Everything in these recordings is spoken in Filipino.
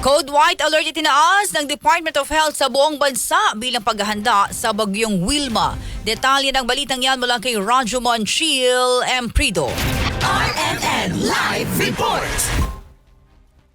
Code White Alert itinaas ng Department of Health sa buong bansa bilang paghahanda sa bagyong Wilma. Detalye ng balitang yan mula kay Radyo Monchil Emprido. RMN Live Report!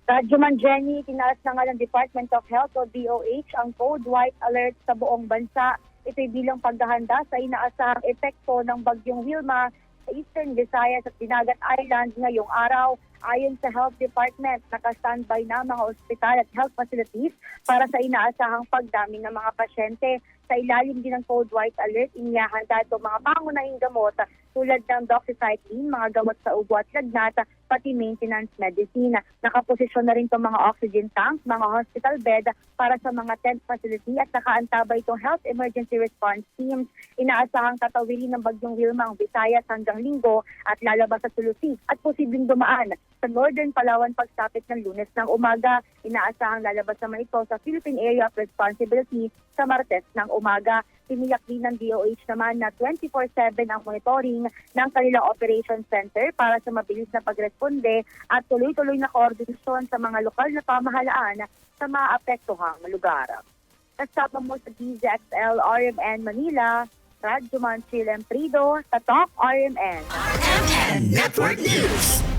Radyo Jenny, tinaas na nga ng Department of Health o DOH ang Code White Alert sa buong bansa. Ito'y bilang paghahanda sa inaasahang epekto ng bagyong Wilma sa Eastern Visayas at Dinagat Island ngayong araw. Ayon sa Health Department, naka-standby na mga ospital at health facilities para sa inaasahang pagdami ng mga pasyente. Sa ilalim din ng Code White Alert, inihahanda ito mga pangunahing gamot tulad ng doxycycline, mga gamot sa ubo at lagnat, pati maintenance medicine. Nakaposisyon na rin itong mga oxygen tank, mga hospital bed para sa mga tent facility at nakaantabay itong health emergency response teams. Inaasahang tatawirin ng bagyong Wilma ang Visayas hanggang Linggo at lalabas sa Sulusi at posibleng dumaan sa Northern Palawan pagsapit ng Lunes ng umaga. Inaasahang lalabas naman ito sa Philippine Area of Responsibility sa Martes ng umaga. Tiniyak din ng DOH naman na 24/7 ang monitoring ng kanilang Operation Center para sa mabilis na pagresponde at tuloy-tuloy na koordinasyon sa mga lokal na pamahalaan sa maapektuhang lugar. Kasama mo sa DZXL RMN Manila, Radyo Monchil Emprido, Tatok RMN. RMN Network News!